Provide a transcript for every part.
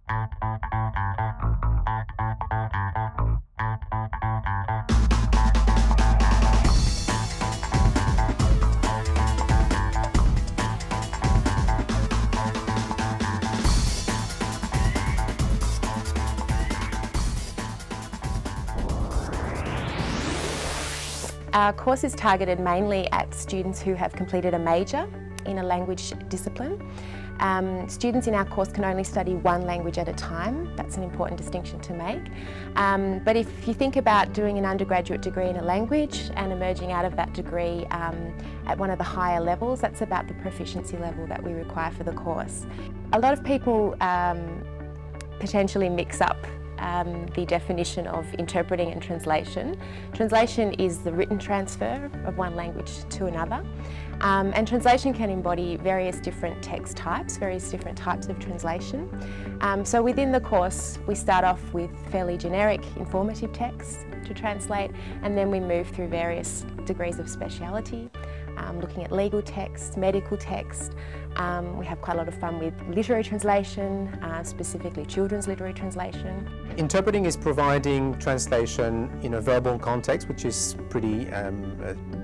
Our course is targeted mainly at students who have completed a major in a language discipline. Students in our course can only study one language at a time. That's an important distinction to make. But if you think about doing an undergraduate degree in a language and emerging out of that degree at one of the higher levels, that's about the proficiency level that we require for the course. A lot of people potentially mix up the definition of interpreting and translation. Translation is the written transfer of one language to another, and translation can embody various different text types, various different types of translation. So within the course we start off with fairly generic informative texts to translate, and then we move through various degrees of speciality, looking at legal text, medical text. We have quite a lot of fun with literary translation, specifically children's literary translation. Interpreting is providing translation in a verbal context, which is pretty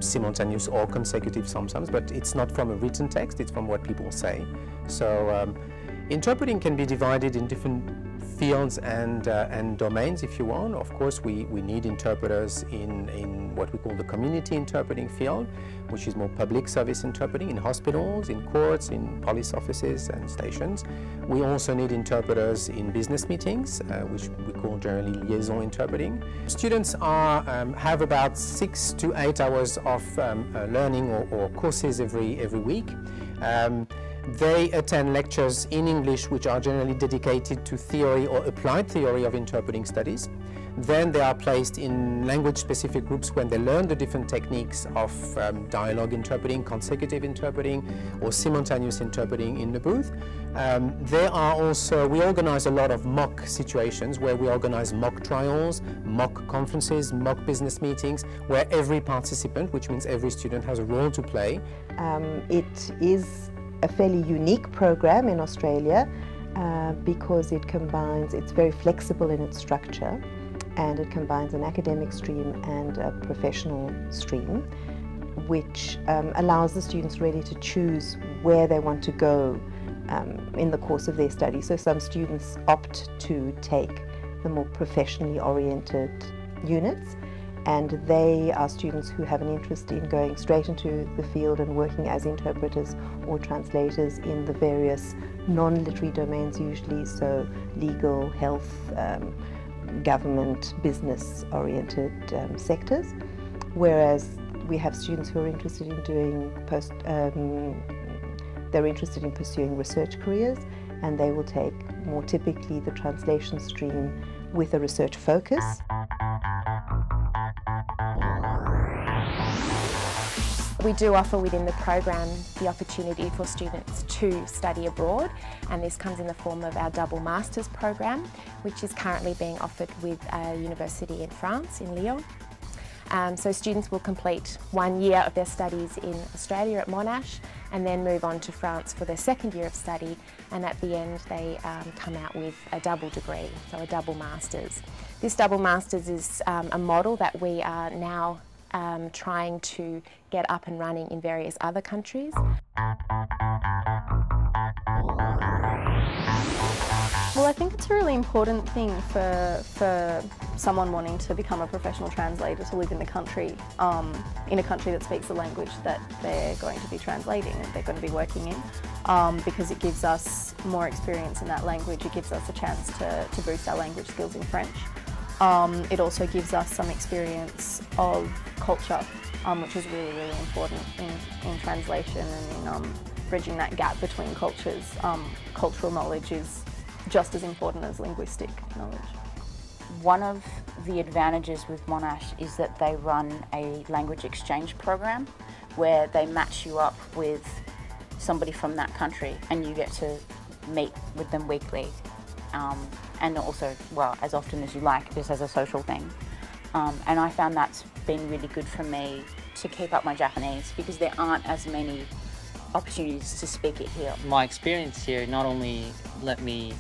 simultaneous or consecutive sometimes, but it's not from a written text, it's from what people say. So interpreting can be divided in different fields and domains, if you want. Of course, we need interpreters in what we call the community interpreting field, which is more public service interpreting in hospitals, in courts, in police offices and stations. We also need interpreters in business meetings, which we call generally liaison interpreting. Students have about 6 to 8 hours of learning or courses every week. They attend lectures in English which are generally dedicated to theory or applied theory of interpreting studies. Then they are placed in language-specific groups when they learn the different techniques of dialogue interpreting, consecutive interpreting, or simultaneous interpreting in the booth. We organize a lot of mock situations where we organize mock trials, mock conferences, mock business meetings, where every participant, which means every student, has a role to play. It is a fairly unique program in Australia because it's very flexible in its structure, and it combines an academic stream and a professional stream, which allows the students really to choose where they want to go in the course of their study. So some students opt to take the more professionally oriented units, and they are students who have an interest in going straight into the field and working as interpreters or translators in the various non-literary domains usually, so legal, health, government, business-oriented sectors. Whereas we have students who are interested in doing they're interested in pursuing research careers, and they will take more typically the translation stream with a research focus. We do offer within the program the opportunity for students to study abroad, and this comes in the form of our double masters program, which is currently being offered with a university in France, in Lyon. So students will complete 1 year of their studies in Australia at Monash and then move on to France for their second year of study, and at the end they come out with a double degree, so a double masters. This double masters is a model that we are now trying to get up and running in various other countries. Well, I think it's a really important thing for someone wanting to become a professional translator to live in a country that speaks the language that they're going to be translating and they're going to be working in, because it gives us more experience in that language. It gives us a chance to boost our language skills in French. It also gives us some experience of culture, which is really, really important in translation and in bridging that gap between cultures. Cultural knowledge is just as important as linguistic knowledge. One of the advantages with Monash is that they run a language exchange program where they match you up with somebody from that country and you get to meet with them weekly. And also, well, as often as you like, just as a social thing. And I found that's been really good for me to keep up my Japanese, because there aren't as many opportunities to speak it here. My experience here not only let me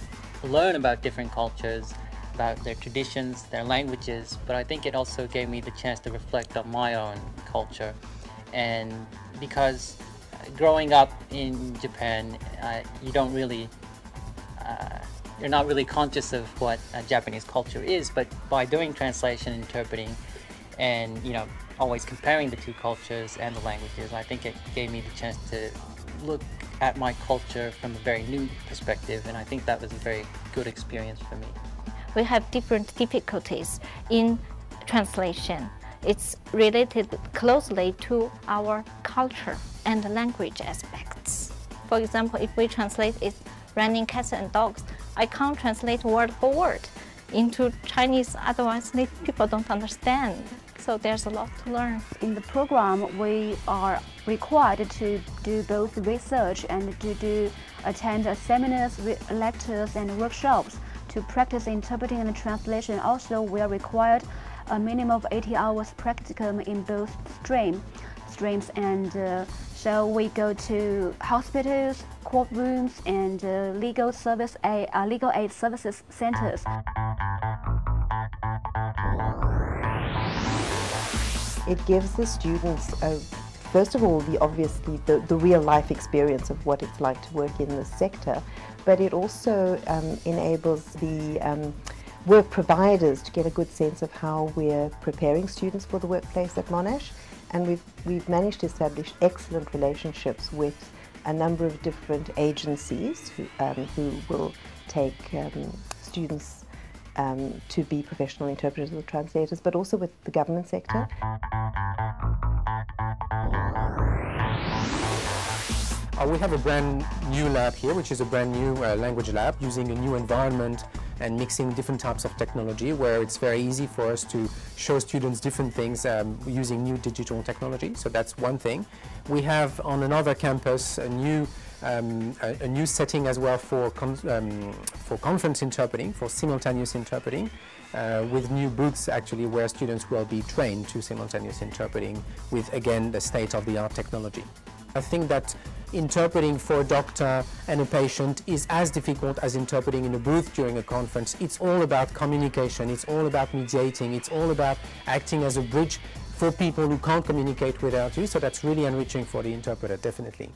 learn about different cultures, about their traditions, their languages, but I think it also gave me the chance to reflect on my own culture. And because growing up in Japan, you don't really, you're not really conscious of what Japanese culture is, but by doing translation, interpreting, and always comparing the two cultures and the languages, I think it gave me the chance to look at my culture from a very new perspective, and I think that was a very good experience for me. We have different difficulties in translation. It's related closely to our culture and language aspects. For example, if we translate it raining cats and dogs, I can't translate word for word into Chinese, otherwise people don't understand. So there's a lot to learn. In the program, we are required to do both research and to attend seminars, lectures, and workshops to practice interpreting and translation. Also, we are required a minimum of 80 hours practicum in both streams, and so we go to hospitals, courtrooms, and legal aid services centers. It gives the students, first of all, the real life experience of what it's like to work in this sector, but it also enables the work providers to get a good sense of how we're preparing students for the workplace at Monash, and we've managed to establish excellent relationships with a number of different agencies who will take students to be professional interpreters or translators, but also with the government sector. We have a brand new lab here, which is a brand new language lab using a new environment and mixing different types of technology, where it's very easy for us to show students different things using new digital technology. So that's one thing. We have on another campus a new setting as well for conference interpreting, for simultaneous interpreting, with new booths actually where students will be trained to simultaneous interpreting with, again, the state-of-the-art technology. I think that interpreting for a doctor and a patient is as difficult as interpreting in a booth during a conference. It's all about communication, it's all about mediating, it's all about acting as a bridge for people who can't communicate without you, so that's really enriching for the interpreter, definitely.